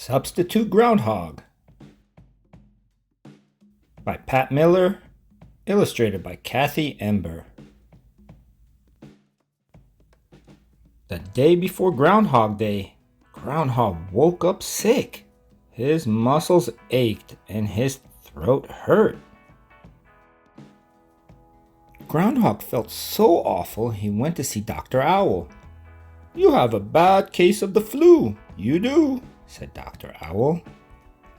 Substitute Groundhog by Pat Miller, illustrated by Kathy Ember. The day before Groundhog Day, Groundhog woke up sick. His muscles ached and his throat hurt. Groundhog felt so awful he went to see Dr. Owl. "You have a bad case of the flu, you do," said Dr. Owl.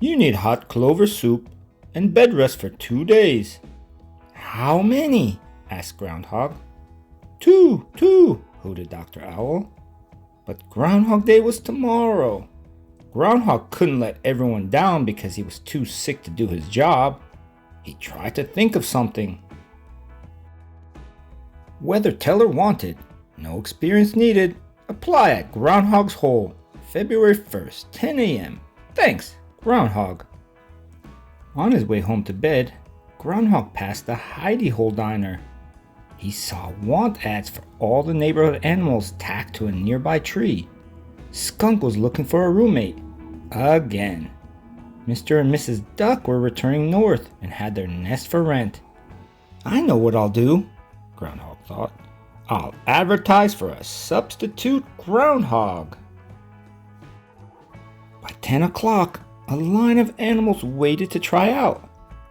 "You need hot clover soup and bed rest for 2 days. "How many?" asked Groundhog. Two, hooted Dr. Owl. But Groundhog Day was tomorrow. Groundhog couldn't let everyone down because he was too sick to do his job. He tried to think of something. Weather teller wanted. No experience needed. Apply at Groundhog's Hole, February 1st, 10 a.m. Thanks, Groundhog. On his way home to bed, Groundhog passed the hidey hole diner. He saw want ads for all the neighborhood animals tacked to a nearby tree. Skunk was looking for a roommate. Again. Mr. and Mrs. Duck were returning north and had their nest for rent. "I know what I'll do," Groundhog thought. "I'll advertise for a substitute groundhog." By 10 o'clock, a line of animals waited to try out.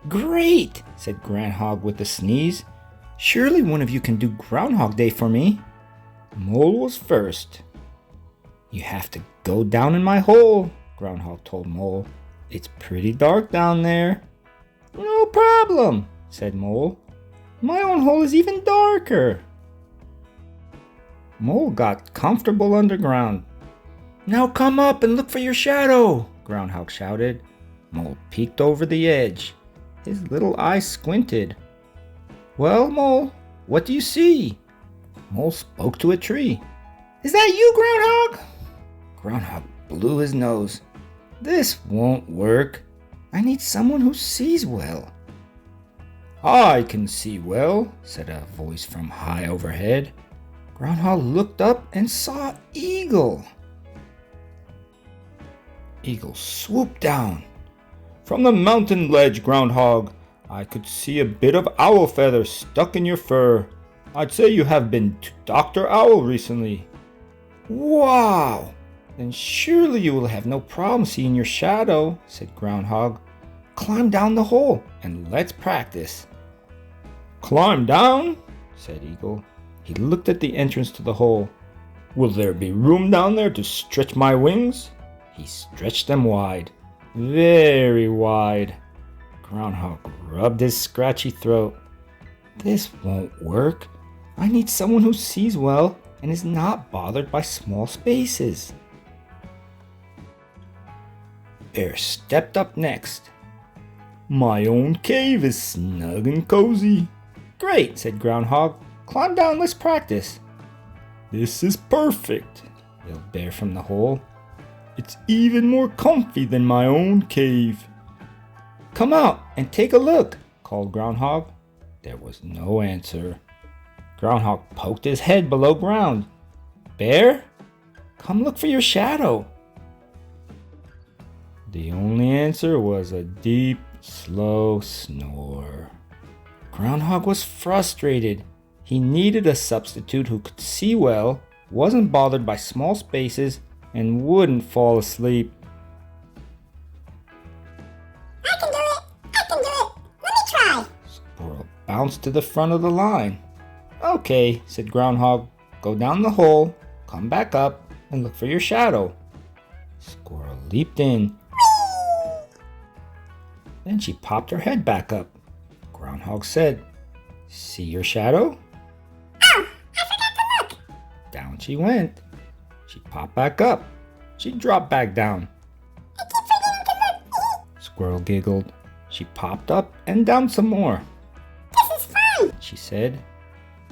"Great," said Groundhog with a sneeze. "Surely one of you can do Groundhog Day for me." Mole was first. "You have to go down in my hole," Groundhog told Mole. "It's pretty dark down there." "No problem," said Mole. "My own hole is even darker." Mole got comfortable underground. "Now come up and look for your shadow," Groundhog shouted. Mole peeked over the edge. His little eyes squinted. "Well, Mole, what do you see?" Mole spoke to a tree. "Is that you, Groundhog?" Groundhog blew his nose. "This won't work. I need someone who sees well." "I can see well," said a voice from high overhead. Groundhog looked up and saw Eagle. Eagle swooped down. "From the mountain ledge, Groundhog, I could see a bit of owl feather stuck in your fur. I'd say you have been to Dr. Owl recently." "Wow! Then surely you will have no problem seeing your shadow," said Groundhog. "Climb down the hole and let's practice." "Climb down?" said Eagle. He looked at the entrance to the hole. "Will there be room down there to stretch my wings?" He stretched them wide, very wide. Groundhog rubbed his scratchy throat. "This won't work. I need someone who sees well and is not bothered by small spaces." Bear stepped up next. "My own cave is snug and cozy." "Great," said Groundhog. "Climb down, let's practice." "This is perfect," yelled Bear from the hole. "It's even more comfy than my own cave." "Come out and take a look," called Groundhog. There was no answer. Groundhog poked his head below ground. "Bear, come look for your shadow." The only answer was a deep, slow snore. Groundhog was frustrated. He needed a substitute who could see well, wasn't bothered by small spaces, and wouldn't fall asleep. "I can do it! Let me try!" Squirrel bounced to the front of the line. "Okay," said Groundhog. "Go down the hole, come back up, and look for your shadow." Squirrel leaped in. Then she popped her head back up. Groundhog said, "See your shadow?" "Oh, I forgot to look!" Down she went. She popped back up. She dropped back down. "I keep forgetting to look!" Squirrel giggled. She popped up and down some more. "This is fun!" she said.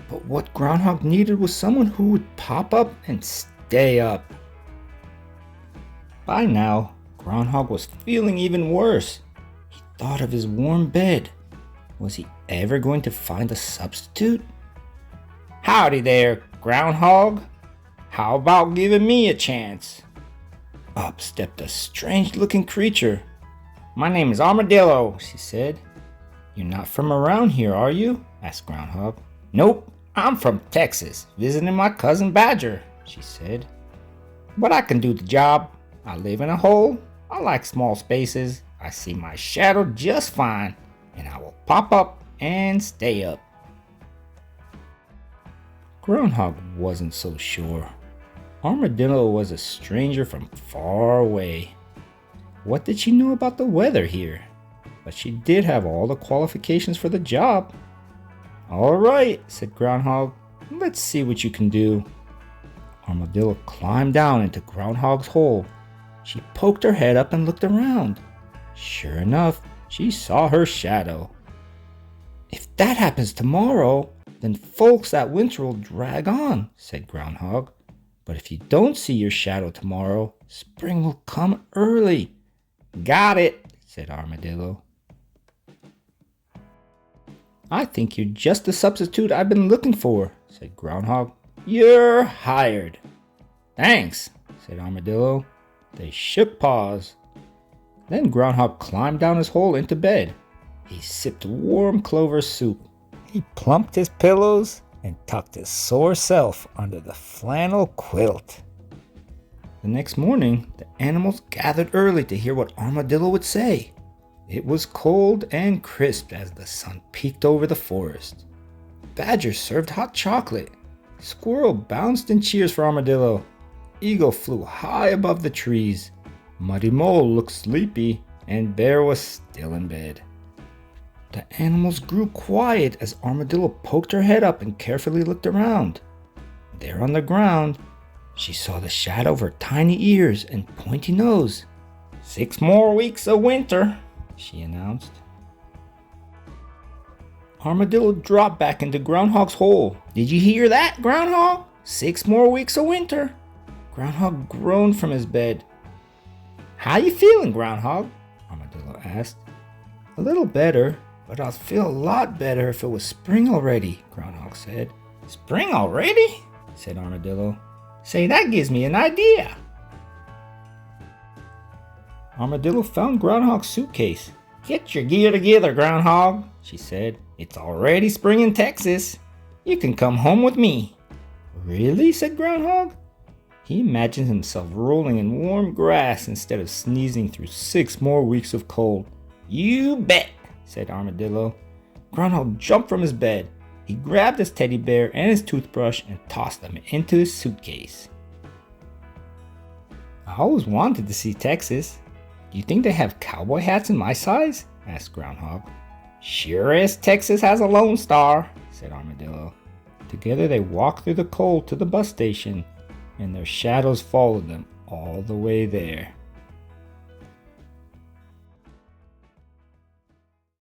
But what Groundhog needed was someone who would pop up and stay up. By now, Groundhog was feeling even worse. He thought of his warm bed. Was he ever going to find a substitute? "Howdy there, Groundhog. How about giving me a chance?" up stepped a strange-looking creature. "My name is Armadillo," she said. "You're not from around here, are you?" asked Groundhog. "Nope, I'm from Texas, visiting my cousin Badger," she said. "But I can do the job. I live in a hole. I like small spaces. I see my shadow just fine, and I will pop up and stay up." Groundhog wasn't so sure. Armadillo was a stranger from far away. What did she know about the weather here? But she did have all the qualifications for the job. "All right," said Groundhog. "Let's see what you can do." Armadillo climbed down into Groundhog's hole. She poked her head up and looked around. Sure enough, she saw her shadow. "If that happens tomorrow, then folks, that winter will drag on," said Groundhog. "But if you don't see your shadow tomorrow, spring will come early." "Got it," said Armadillo. "I think you're just the substitute I've been looking for," said Groundhog. "You're hired." "Thanks," said Armadillo. They shook paws. Then Groundhog climbed down his hole into bed. He sipped warm clover soup. He plumped his pillows and tucked his sore self under the flannel quilt. The next morning, the animals gathered early to hear what Armadillo would say. It was cold and crisp as the sun peeked over the forest. Badger served hot chocolate. Squirrel bounced in cheers for Armadillo. Eagle flew high above the trees. Muddy Mole looked sleepy, and Bear was still in bed. The animals grew quiet as Armadillo poked her head up and carefully looked around. There on the ground, she saw the shadow of her tiny ears and pointy nose. "6 more weeks of winter," she announced. Armadillo dropped back into Groundhog's hole. "Did you hear that, Groundhog? 6 more weeks of winter." Groundhog groaned from his bed. "How you feeling, Groundhog?" Armadillo asked. "A little better, but I'd feel a lot better if it was spring already," Groundhog said. "Spring already?" said Armadillo. "Say, that gives me an idea." Armadillo found Groundhog's suitcase. "Get your gear together, Groundhog," she said. "It's already spring in Texas. You can come home with me." "Really?" said Groundhog. He imagined himself rolling in warm grass instead of sneezing through 6 more weeks of cold. "You bet," said Armadillo. Groundhog jumped from his bed. He grabbed his teddy bear and his toothbrush and tossed them into his suitcase. "I always wanted to see Texas. Do you think they have cowboy hats in my size?" asked Groundhog. "Sure as Texas has a Lone Star," said Armadillo. Together they walked through the cold to the bus station, and their shadows followed them all the way there.